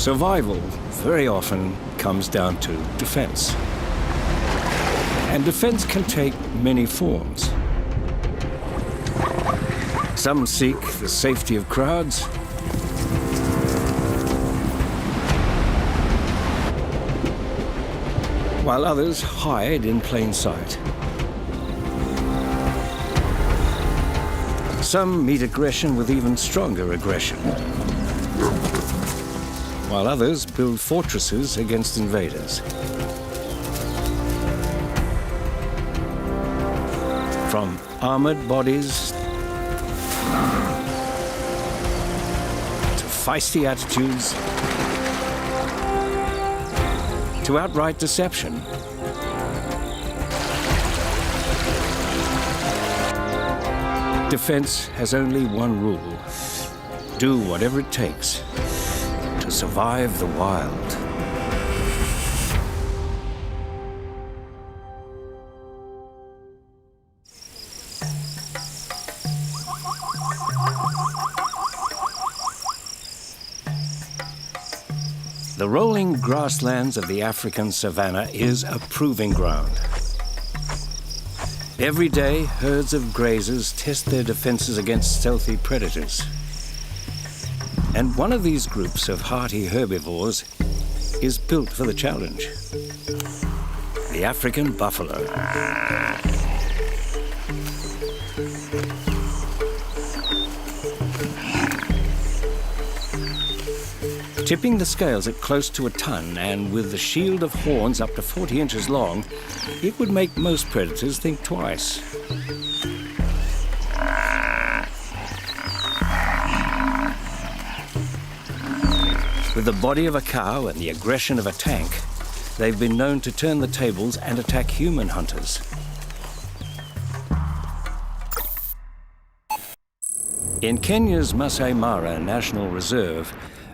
Survival very often comes down to defense. And defense can take many forms. Some seek the safety of crowds, while others hide in plain sight. Some meet aggression with even stronger aggression, while others build fortresses against invaders. From armored bodies to feisty attitudes to outright deception. Defense has only one rule: do whatever it takes to survive the wild. The rolling grasslands of the African savanna is a proving ground. Every day, herds of grazers test their defenses against stealthy predators. And one of these groups of hardy herbivores is built for the challenge: the African buffalo. Tipping the scales at close to a ton and with the shield of horns up to 40 inches long, it would make most predators think twice. With the body of a cow and the aggression of a tank, they've been known to turn the tables and attack human hunters. In Kenya's Masai Mara National Reserve,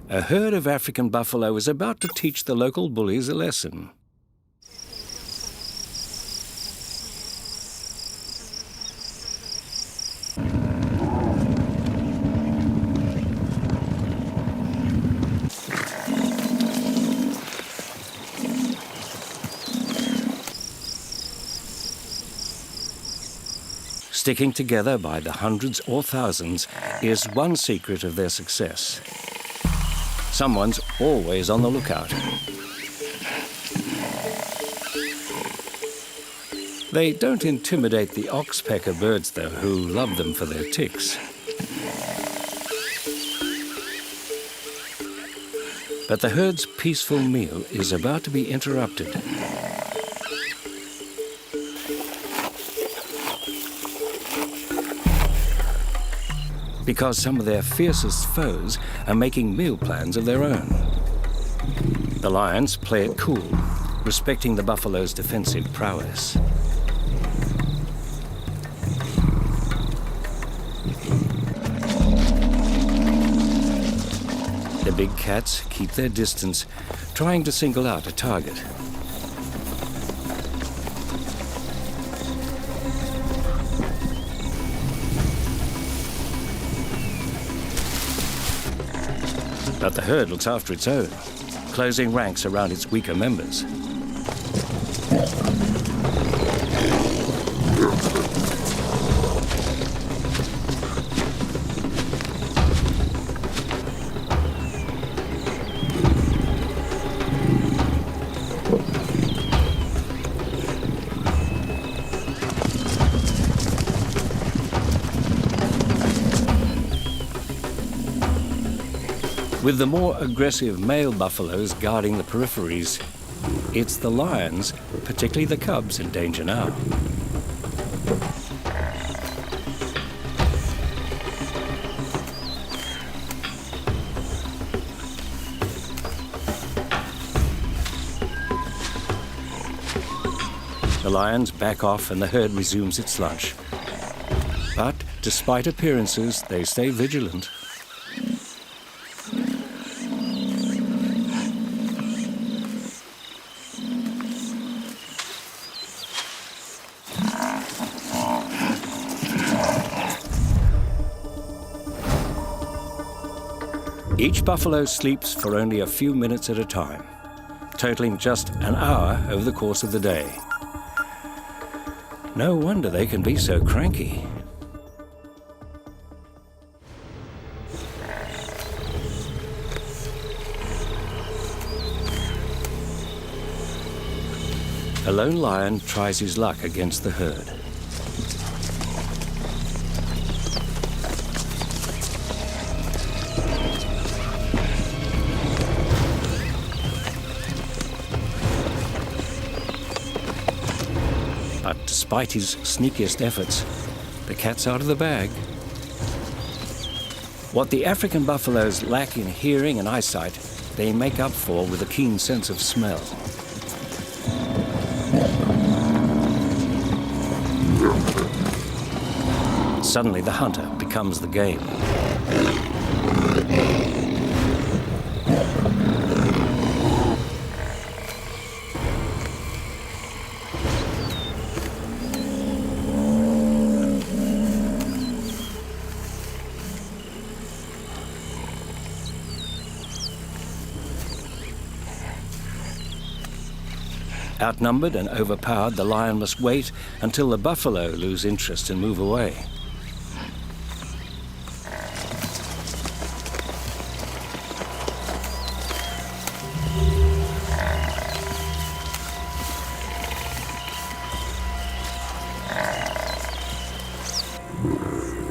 a herd of African buffalo is about to teach the local bullies a lesson. Sticking together by the hundreds or thousands is one secret of their success. Someone's always on the lookout. They don't intimidate the oxpecker birds, though, who love them for their ticks. But the herd's peaceful meal is about to be interrupted. Because some of their fiercest foes are making meal plans of their own. The lions play it cool, respecting the buffalo's defensive prowess. The big cats keep their distance, trying to single out a target. But the herd looks after its own, closing ranks around its weaker members. With the more aggressive male buffaloes guarding the peripheries, it's the lions, particularly the cubs, in danger now. The lions back off and the herd resumes its lunch. But despite appearances, they stay vigilant. Each buffalo sleeps for only a few minutes at a time, totaling just an hour over the course of the day. No wonder they can be so cranky. A lone lion tries his luck against the herd. But despite his sneakiest efforts, the cat's out of the bag. What the African buffaloes lack in hearing and eyesight, they make up for with a keen sense of smell. Suddenly, the hunter becomes the game. Outnumbered and overpowered, the lion must wait until the buffalo lose interest and move away.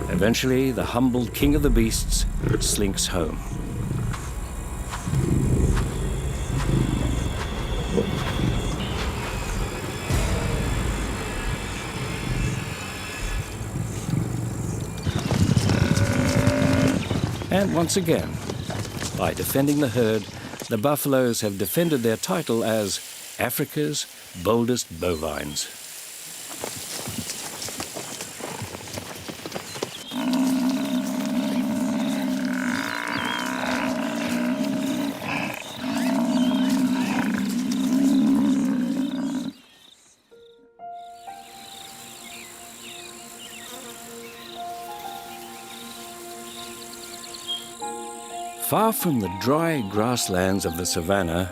Eventually, the humbled king of the beasts slinks home. And once again, by defending the herd, the buffaloes have defended their title as Africa's boldest bovines. Far from the dry grasslands of the savannah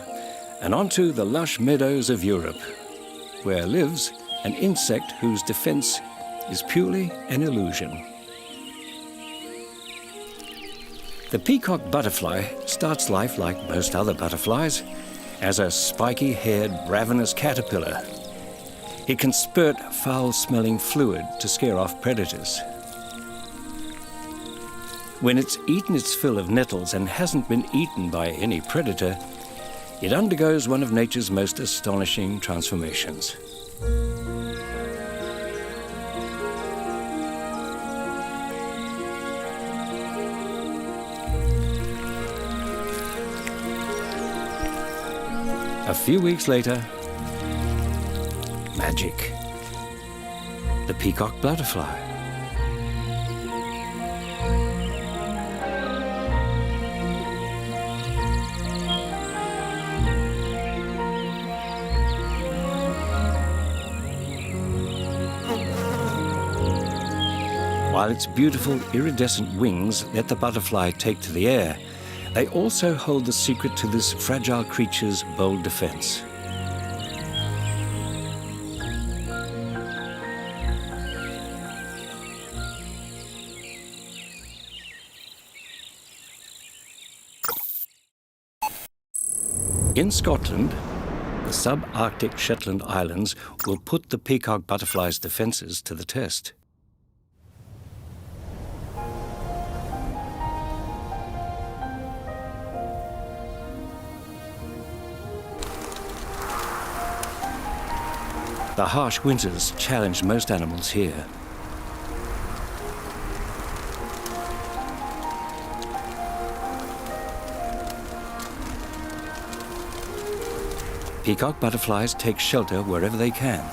and onto the lush meadows of Europe, where lives an insect whose defense is purely an illusion. The peacock butterfly starts life like most other butterflies, as a spiky-haired, ravenous caterpillar. It can spurt foul-smelling fluid to scare off predators. When it's eaten its fill of nettles and hasn't been eaten by any predator, it undergoes one of nature's most astonishing transformations. A few weeks later, magic. The peacock butterfly. While its beautiful iridescent wings let the butterfly take to the air, they also hold the secret to this fragile creature's bold defense. In Scotland, the subarctic Shetland Islands will put the peacock butterfly's defenses to the test. The harsh winters challenge most animals here. Peacock butterflies take shelter wherever they can,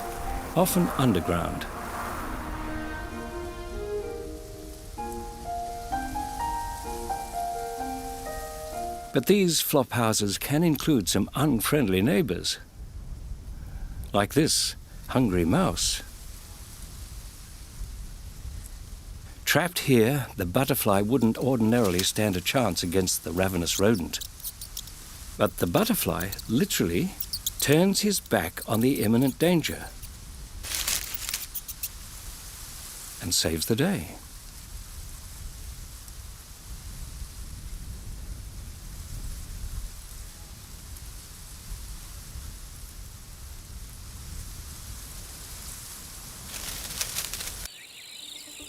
often underground. But these flop houses can include some unfriendly neighbors, like this hungry mouse. Trapped here, the butterfly wouldn't ordinarily stand a chance against the ravenous rodent. But the butterfly literally turns his back on the imminent danger and saves the day.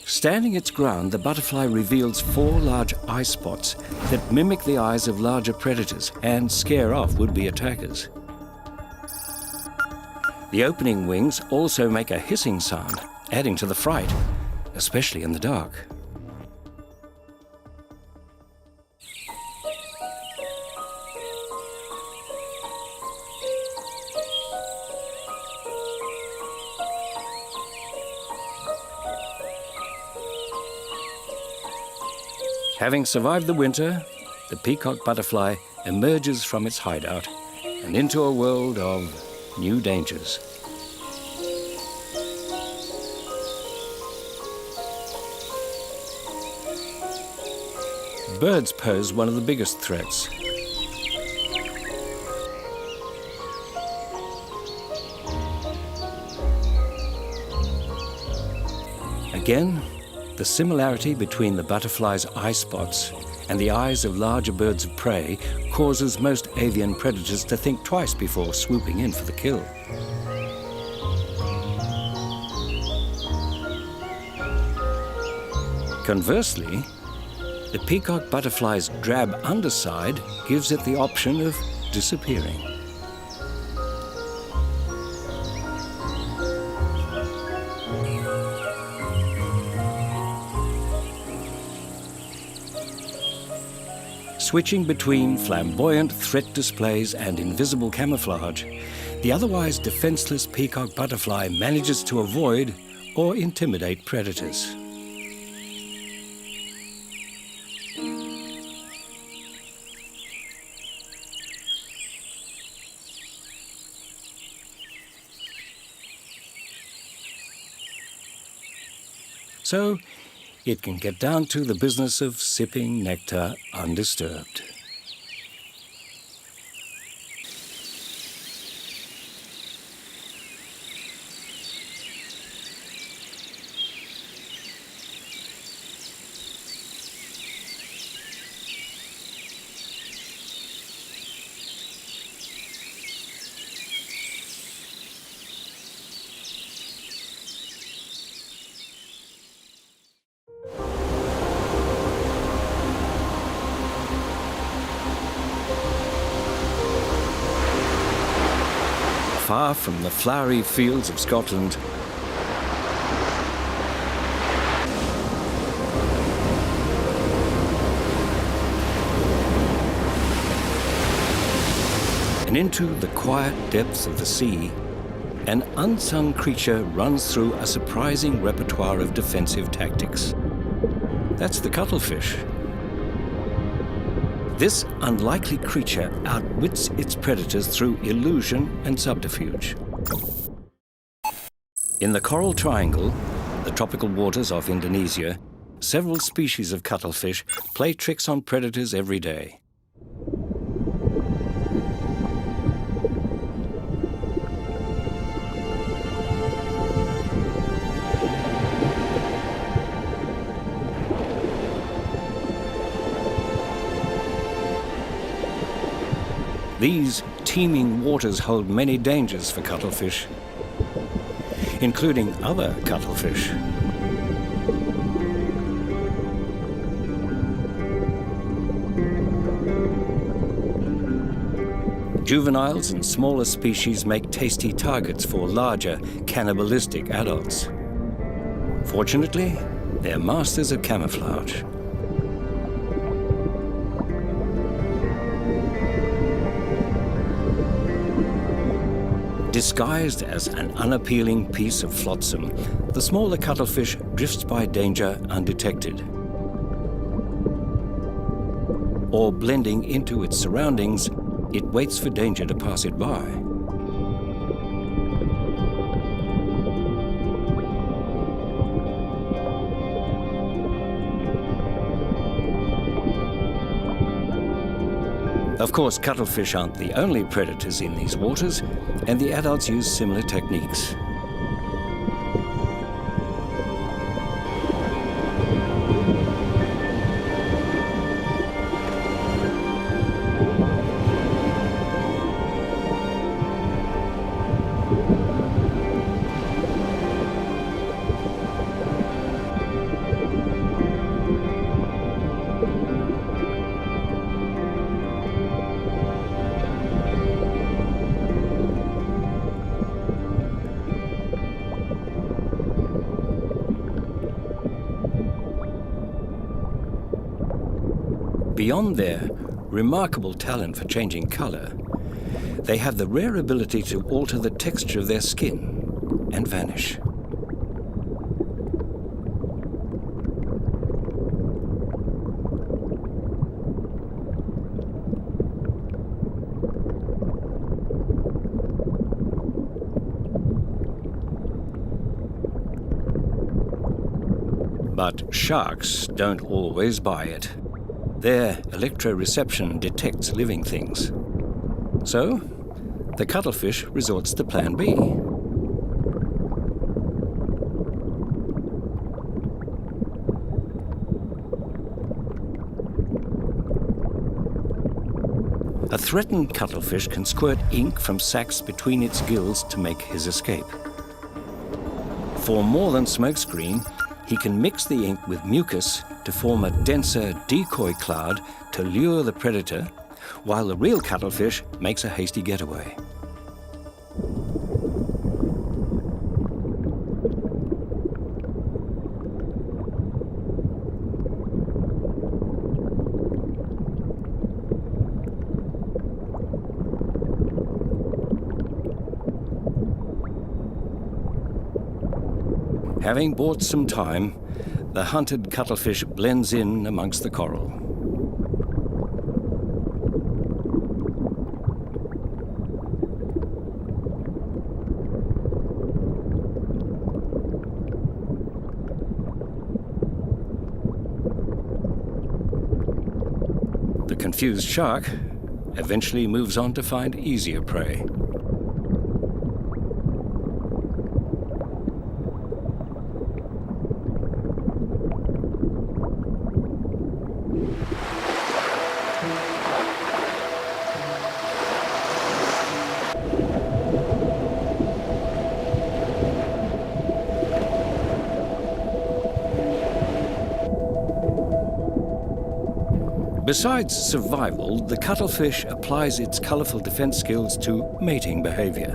Standing its ground, the butterfly reveals 4 large eye spots that mimic the eyes of larger predators and scare off would-be attackers. The opening wings also make a hissing sound, adding to the fright, especially in the dark. Having survived the winter, the peacock butterfly emerges from its hideout and into a world of new dangers. Birds pose one of the biggest threats. Again, the similarity between the butterfly's eye spots and the eyes of larger birds of prey causes most avian predators to think twice before swooping in for the kill. Conversely, the peacock butterfly's drab underside gives it the option of disappearing. Switching between flamboyant threat displays and invisible camouflage, the otherwise defenseless peacock butterfly manages to avoid or intimidate predators. So, it can get down to the business of sipping nectar undisturbed. Far from the flowery fields of Scotland, and into the quiet depths of the sea, an unsung creature runs through a surprising repertoire of defensive tactics. That's the cuttlefish. This unlikely creature outwits its predators through illusion and subterfuge. In the Coral Triangle, the tropical waters of Indonesia, several species of cuttlefish play tricks on predators every day. These teeming waters hold many dangers for cuttlefish, including other cuttlefish. Juveniles and smaller species make tasty targets for larger, cannibalistic adults. Fortunately, they're masters of camouflage. Disguised as an unappealing piece of flotsam, the smaller cuttlefish drifts by danger undetected. Or blending into its surroundings, it waits for danger to pass it by. Of course, cuttlefish aren't the only predators in these waters, and the adults use similar techniques. Beyond their remarkable talent for changing color, they have the rare ability to alter the texture of their skin and vanish. But sharks don't always buy it. Their electroreception detects living things. So, the cuttlefish resorts to Plan B. A threatened cuttlefish can squirt ink from sacs between its gills to make his escape. For more than smokescreen, he can mix the ink with mucus to form a denser decoy cloud to lure the predator, while the real cuttlefish makes a hasty getaway. Having bought some time, the hunted cuttlefish blends in amongst the coral. The confused shark eventually moves on to find easier prey. Besides survival, the cuttlefish applies its colorful defense skills to mating behavior.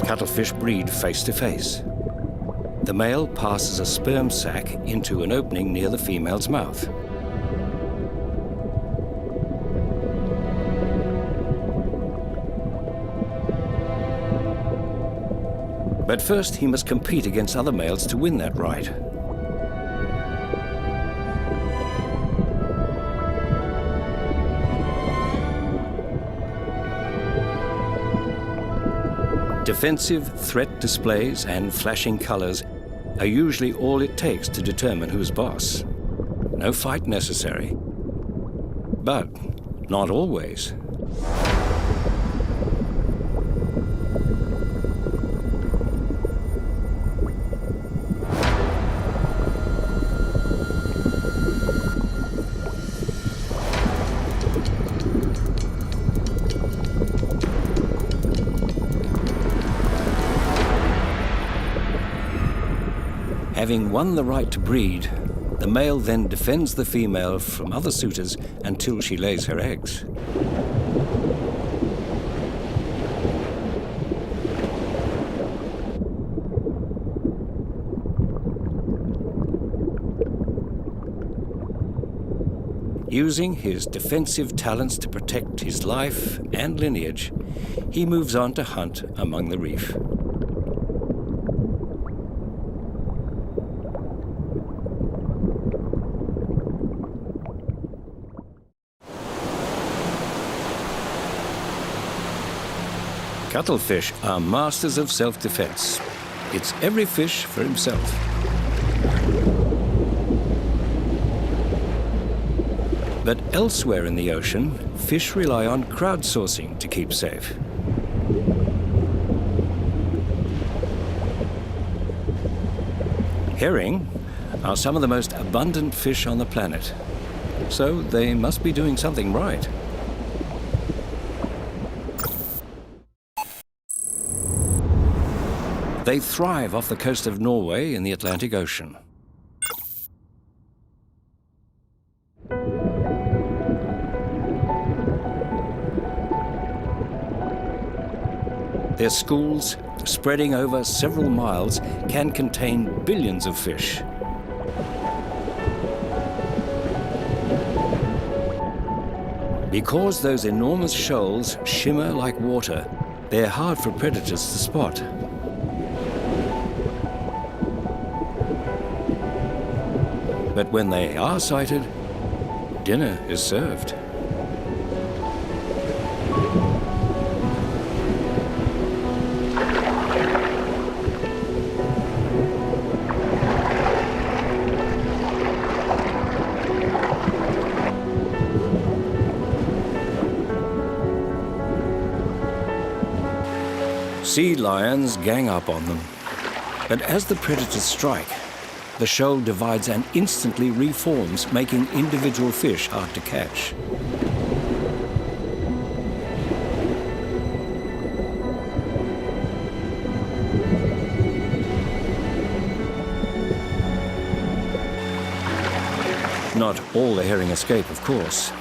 Cuttlefish breed face to face. The male passes a sperm sac into an opening near the female's mouth. But first, he must compete against other males to win that right. Defensive threat displays and flashing colors are usually all it takes to determine who's boss. No fight necessary. But not always. Having won the right to breed, the male then defends the female from other suitors until she lays her eggs. Using his defensive talents to protect his life and lineage, he moves on to hunt among the reef. Cuttlefish are masters of self-defense. It's every fish for himself. But elsewhere in the ocean, fish rely on crowdsourcing to keep safe. Herring are some of the most abundant fish on the planet, so they must be doing something right. They thrive off the coast of Norway in the Atlantic Ocean. Their schools, spreading over several miles, can contain billions of fish. Because those enormous shoals shimmer like water, they're hard for predators to spot. But when they are sighted, dinner is served. Sea lions gang up on them. But as the predators strike, the shoal divides and instantly reforms, making individual fish hard to catch. Not all the herring escape, of course,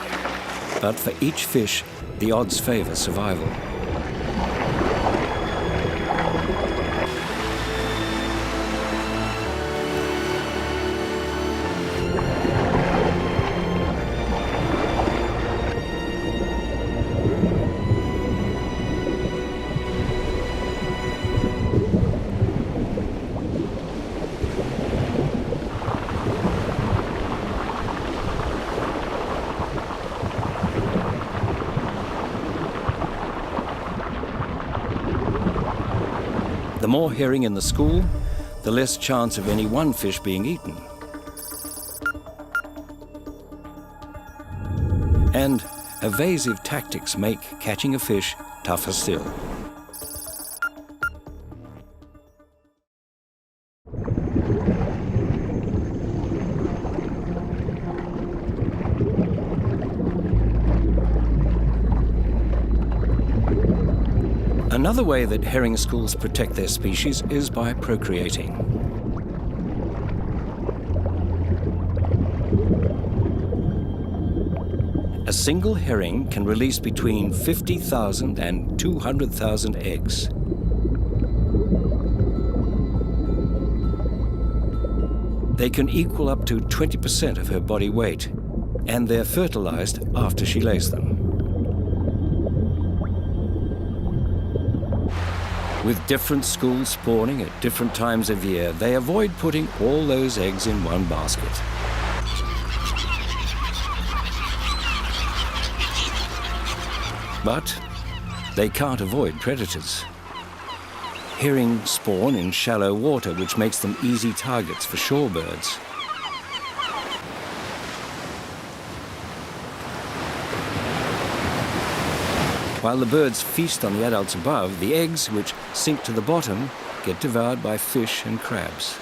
but for each fish, the odds favor survival. The more herring in the school, the less chance of any one fish being eaten. And evasive tactics make catching a fish tougher still. Another way that herring schools protect their species is by procreating. A single herring can release between 50,000 and 200,000 eggs. They can equal up to 20% of her body weight, and they're fertilized after she lays them. With different schools spawning at different times of year, they avoid putting all those eggs in one basket. But they can't avoid predators. Herring spawn in shallow water, which makes them easy targets for shorebirds. While the birds feast on the adults above, the eggs, which sink to the bottom, get devoured by fish and crabs.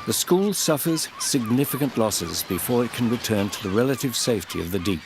The school suffers significant losses before it can return to the relative safety of the deep.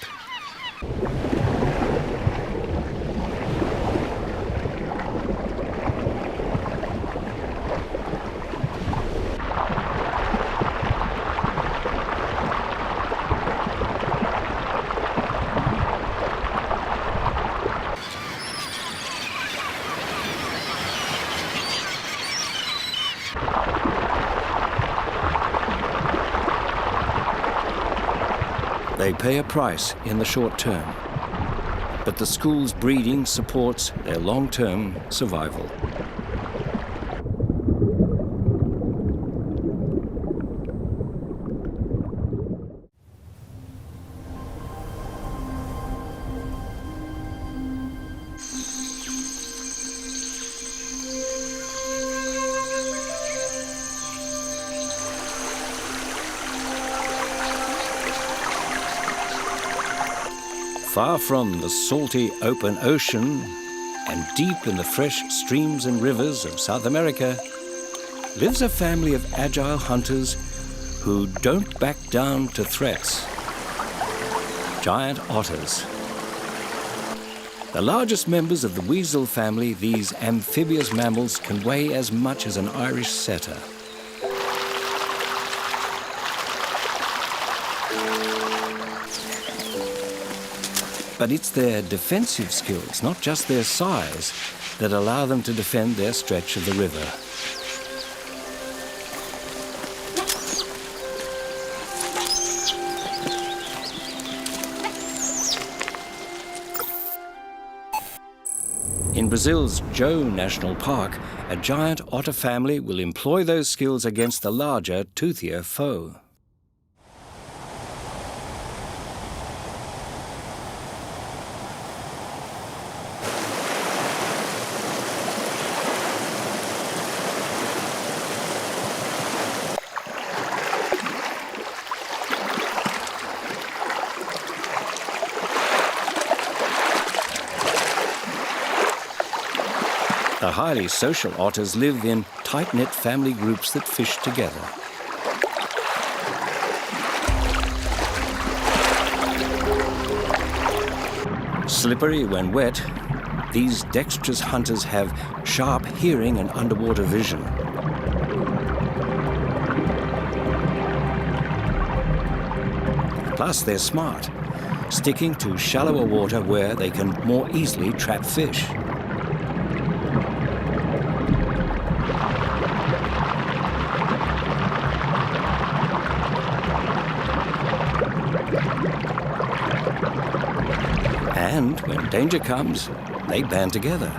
They pay a price in the short term, but the school's breeding supports their long-term survival. Far from the salty open ocean and deep in the fresh streams and rivers of South America lives a family of agile hunters who don't back down to threats. Giant otters. The largest members of the weasel family, these amphibious mammals can weigh as much as an Irish setter. But it's their defensive skills, not just their size, that allow them to defend their stretch of the river. In Brazil's Joe National Park, a giant otter family will employ those skills against the larger, toothier foe. The highly social otters live in tight-knit family groups that fish together. Slippery when wet, these dexterous hunters have sharp hearing and underwater vision. Plus, they're smart, sticking to shallower water where they can more easily trap fish. And when danger comes, they band together.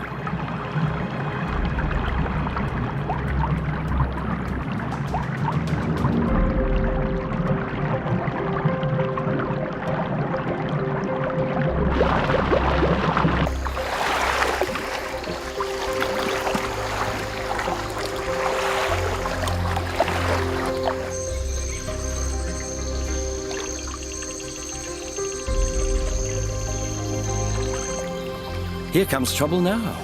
Here comes trouble now.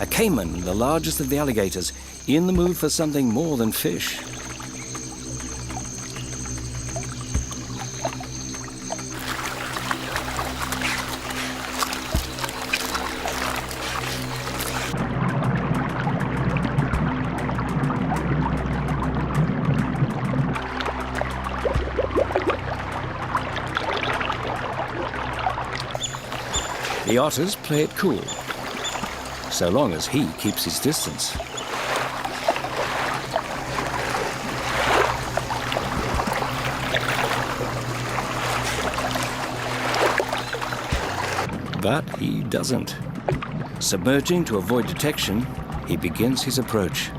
A caiman, the largest of the alligators, in the mood for something more than fish. The otters play it cool, so long as he keeps his distance. But he doesn't. Submerging to avoid detection, he begins his approach.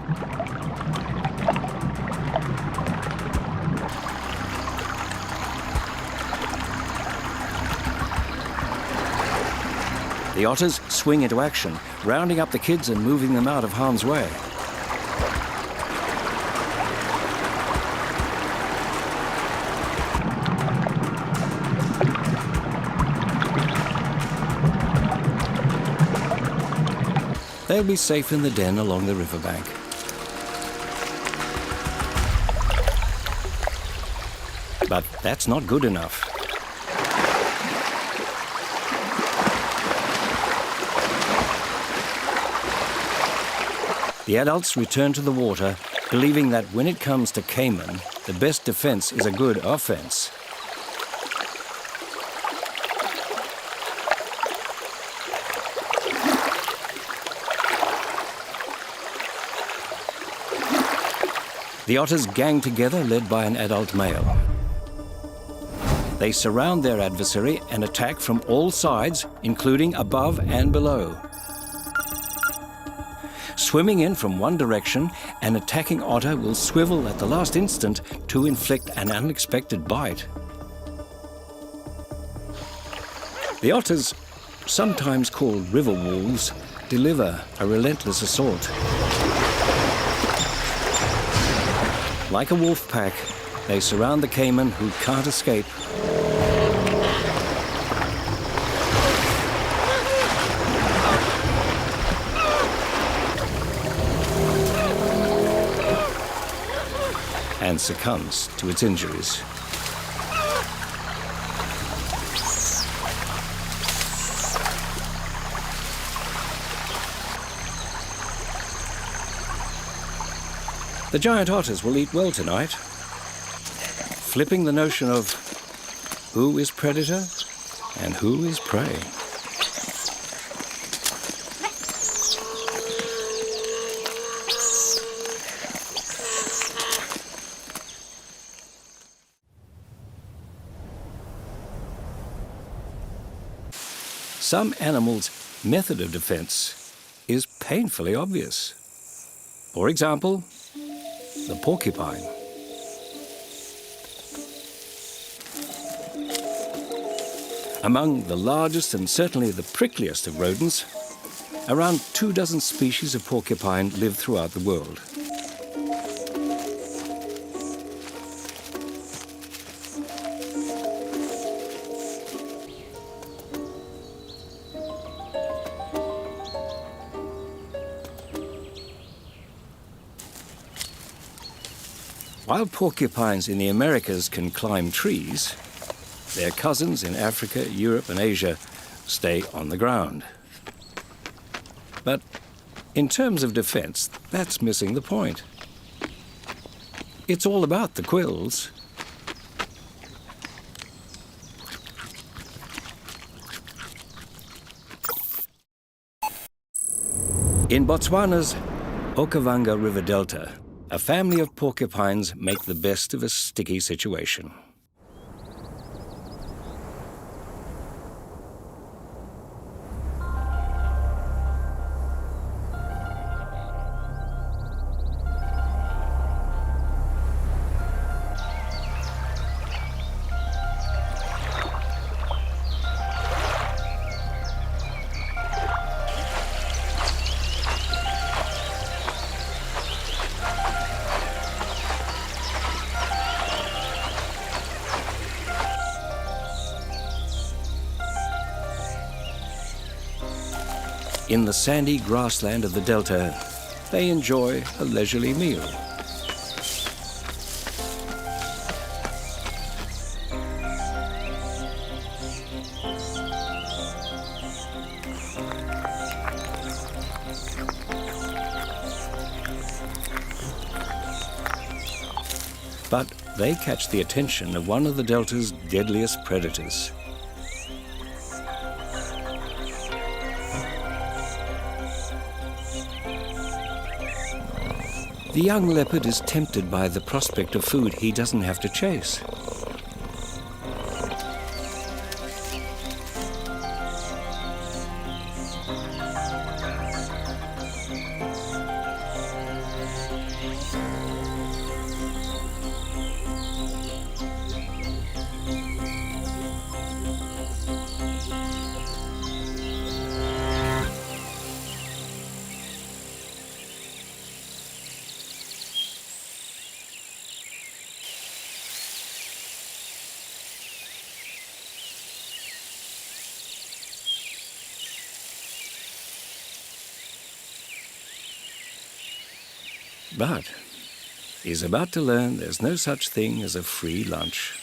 The otters swing into action, rounding up the kids and moving them out of harm's way. They'll be safe in the den along the riverbank. But that's not good enough. The adults return to the water, believing that when it comes to caiman, the best defense is a good offense. The otters gang together, led by an adult male. They surround their adversary and attack from all sides, including above and below. Swimming in from one direction, an attacking otter will swivel at the last instant to inflict an unexpected bite. The otters, sometimes called river wolves, deliver a relentless assault. Like a wolf pack, they surround the caiman who can't escape. And succumbs to its injuries. The giant otters will eat well tonight, flipping the notion of who is predator and who is prey. Some animals' method of defense is painfully obvious. For example, the porcupine. Among the largest and certainly the prickliest of rodents, around 24 species of porcupine live throughout the world. While porcupines in the Americas can climb trees, their cousins in Africa, Europe, and Asia stay on the ground. But in terms of defense, that's missing the point. It's all about the quills. In Botswana's Okavango River Delta, a family of porcupines make the best of a sticky situation. In the sandy grassland of the delta, they enjoy a leisurely meal. But they catch the attention of one of the delta's deadliest predators. The young leopard is tempted by the prospect of food he doesn't have to chase. But he's about to learn there's no such thing as a free lunch.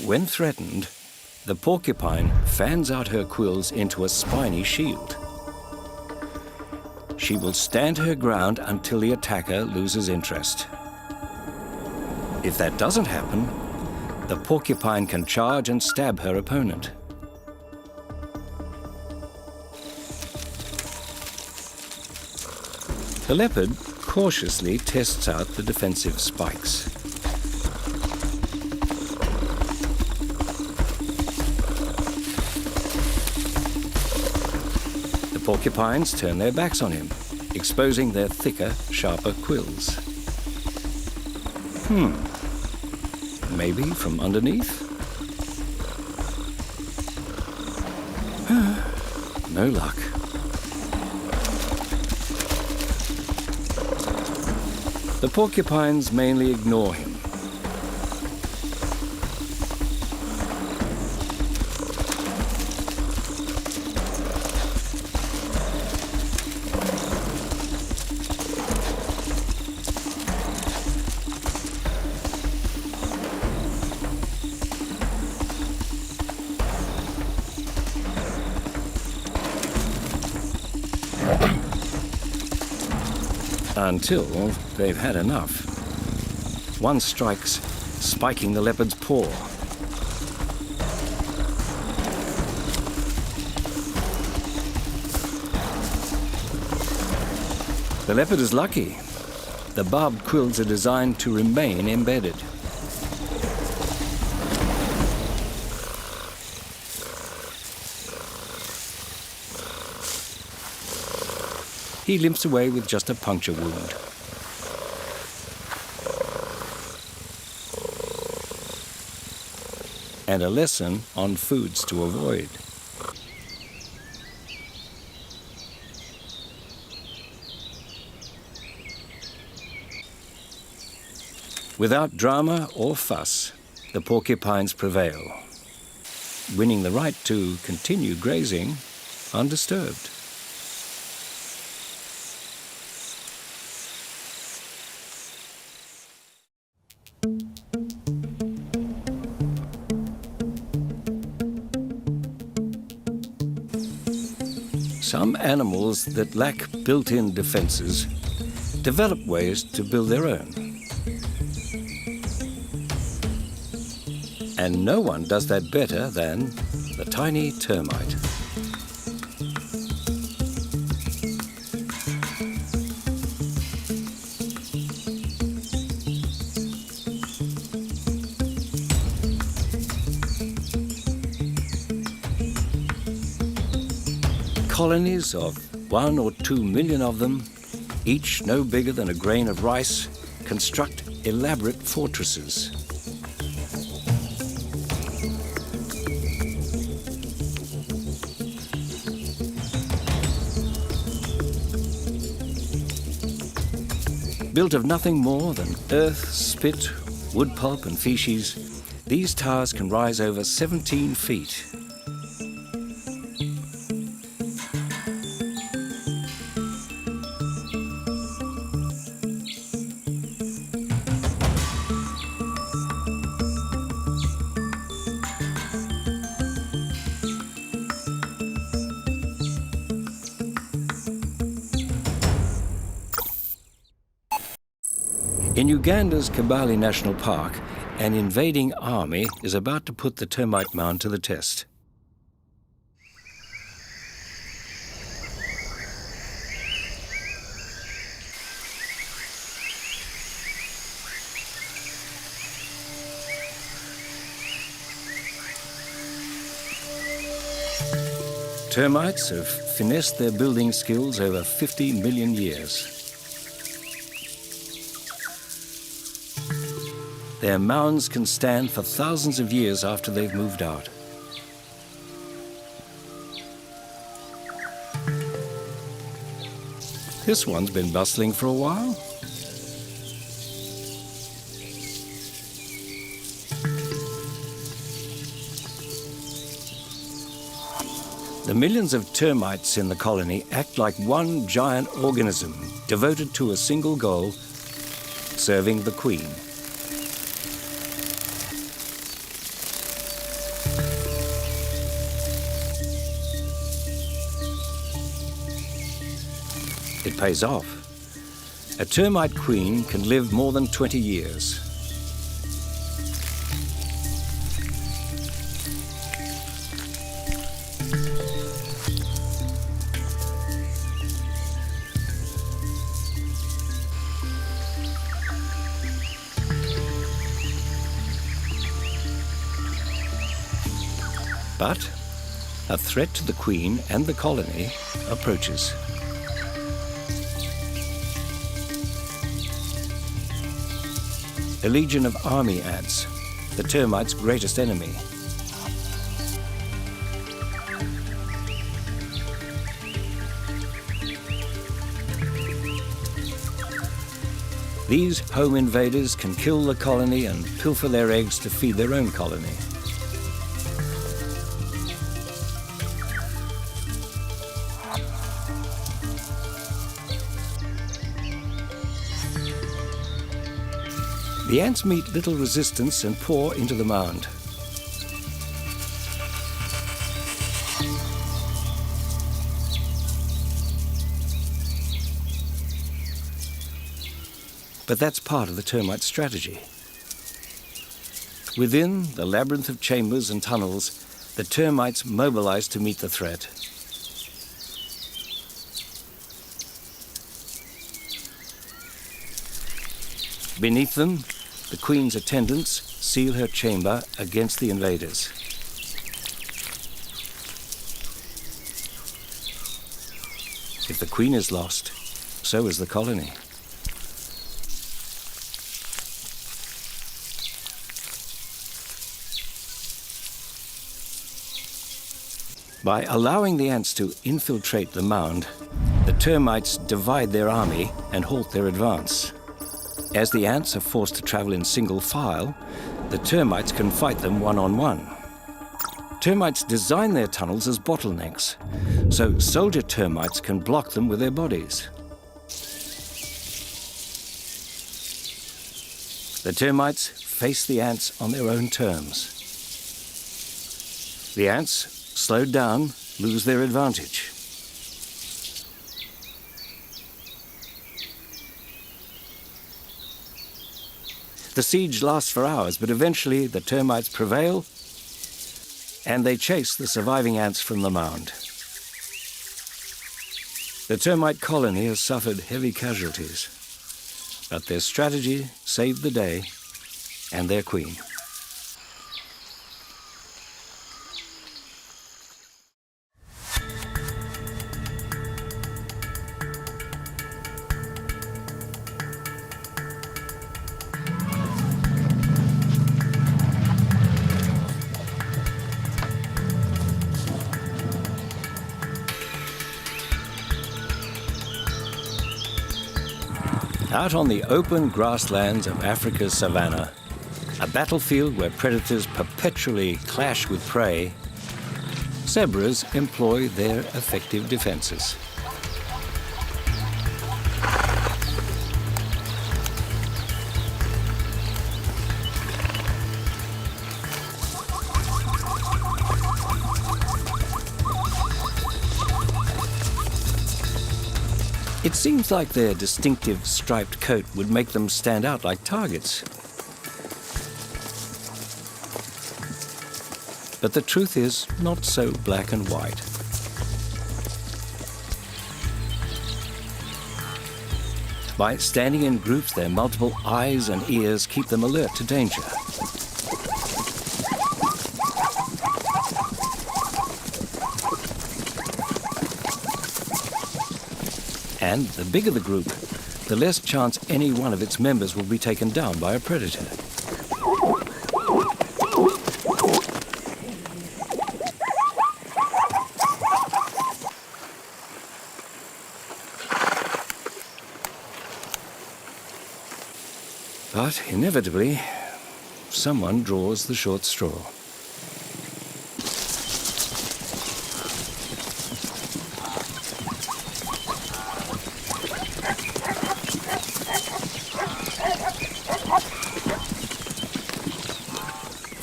When threatened, the porcupine fans out her quills into a spiny shield. She will stand her ground until the attacker loses interest. If that doesn't happen, the porcupine can charge and stab her opponent. The leopard cautiously tests out the defensive spikes. The porcupines turn their backs on him, exposing their thicker, sharper quills. Maybe from underneath? No luck. The porcupines mainly ignore him. Until they've had enough. One strikes, spiking the leopard's paw. The leopard is lucky. The barbed quills are designed to remain embedded. He limps away with just a puncture wound. And a lesson on foods to avoid. Without drama or fuss, the porcupines prevail, winning the right to continue grazing undisturbed. Some animals that lack built-in defenses develop ways to build their own. And no one does that better than the tiny termite. Colonies of 1 or 2 million of them, each no bigger than a grain of rice, construct elaborate fortresses. Built of nothing more than earth, spit, wood pulp and feces, these towers can rise over 17 feet. In Uganda's Kibale National Park, an invading army is about to put the termite mound to the test. Termites have finessed their building skills over 50 million years. Their mounds can stand for thousands of years after they've moved out. This one's been bustling for a while. The millions of termites in the colony act like one giant organism devoted to a single goal, serving the queen. It pays off. A termite queen can live more than 20 years. But a threat to the queen and the colony approaches. A legion of army ants, the termites' greatest enemy. These home invaders can kill the colony and pilfer their eggs to feed their own colony. The ants meet little resistance and pour into the mound. But that's part of the termite strategy. Within the labyrinth of chambers and tunnels, the termites mobilize to meet the threat. Beneath them, the queen's attendants seal her chamber against the invaders. If the queen is lost, so is the colony. By allowing the ants to infiltrate the mound, the termites divide their army and halt their advance. As the ants are forced to travel in single file, the termites can fight them one-on-one. Termites design their tunnels as bottlenecks, so soldier termites can block them with their bodies. The termites face the ants on their own terms. The ants, slowed down, lose their advantage. The siege lasts for hours, but eventually the termites prevail and they chase the surviving ants from the mound. The termite colony has suffered heavy casualties, but their strategy saved the day and their queen. Out on the open grasslands of Africa's savanna, a battlefield where predators perpetually clash with prey, zebras employ their effective defenses. It seems like their distinctive striped coat would make them stand out like targets. But the truth is not so black and white. By standing in groups, their multiple eyes and ears keep them alert to danger. And the bigger the group, the less chance any one of its members will be taken down by a predator. But inevitably, someone draws the short straw.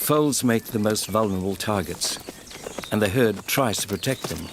Foals make the most vulnerable targets, and the herd tries to protect them.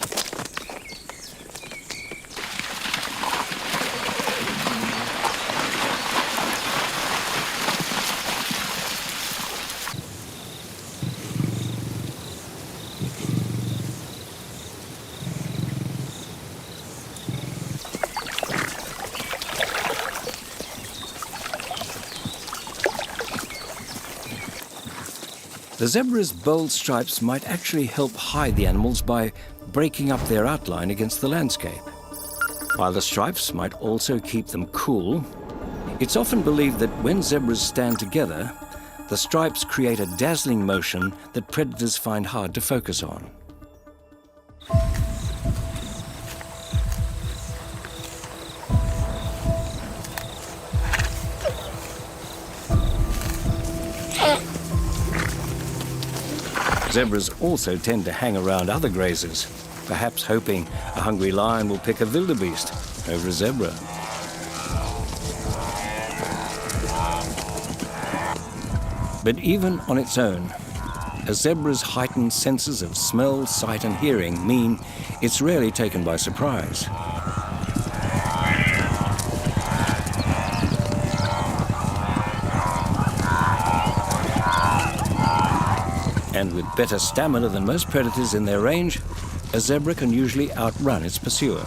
The zebra's bold stripes might actually help hide the animals by breaking up their outline against the landscape. While the stripes might also keep them cool, it's often believed that when zebras stand together, the stripes create a dazzling motion that predators find hard to focus on. Zebras also tend to hang around other grazers, perhaps hoping a hungry lion will pick a wildebeest over a zebra. But even on its own, a zebra's heightened senses of smell, sight, and hearing mean it's rarely taken by surprise. And with better stamina than most predators in their range, a zebra can usually outrun its pursuer.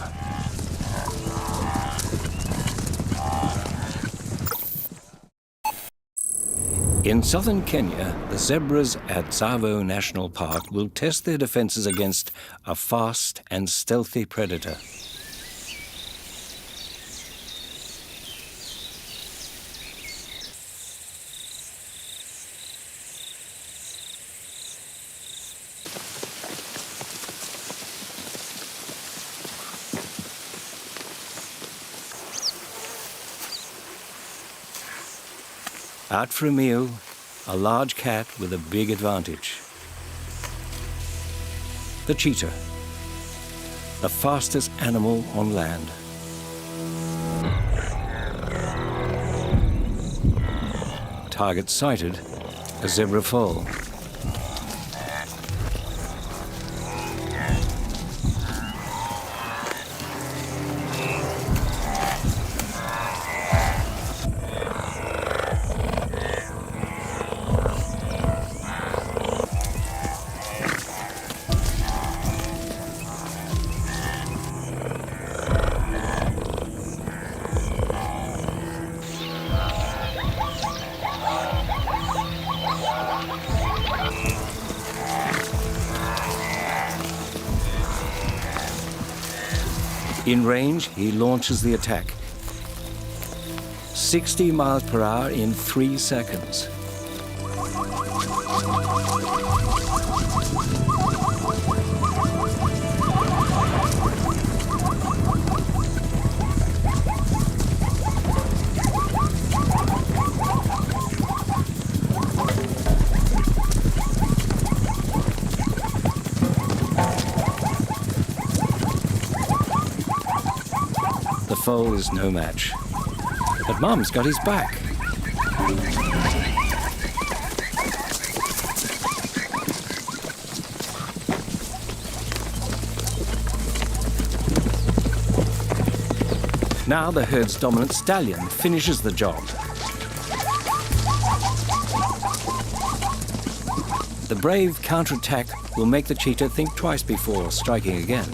In southern Kenya, the zebras at Tsavo National Park will test their defenses against a fast and stealthy predator. Out for a meal, a large cat with a big advantage. The cheetah, the fastest animal on land. Target sighted, a zebra foal. In range, he launches the attack. 60 miles per hour in 3 seconds. The foal is no match, but Mum's got his back. Now the herd's dominant stallion finishes the job. The brave counterattack will make the cheetah think twice before striking again.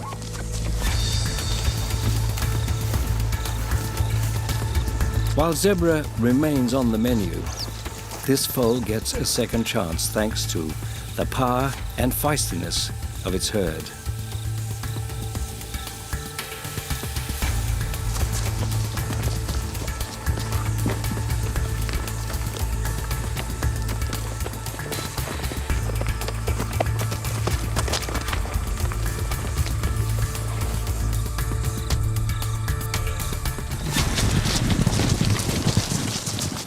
While zebra remains on the menu, this foal gets a second chance thanks to the power and feistiness of its herd.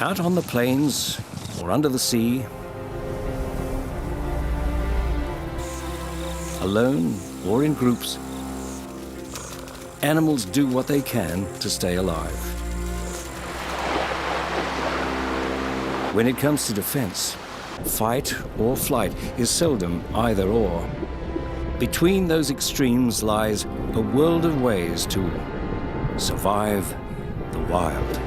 Out on the plains or under the sea, alone or in groups, animals do what they can to stay alive. When it comes to defense, fight or flight is seldom either or. Between those extremes lies a world of ways to survive the wild.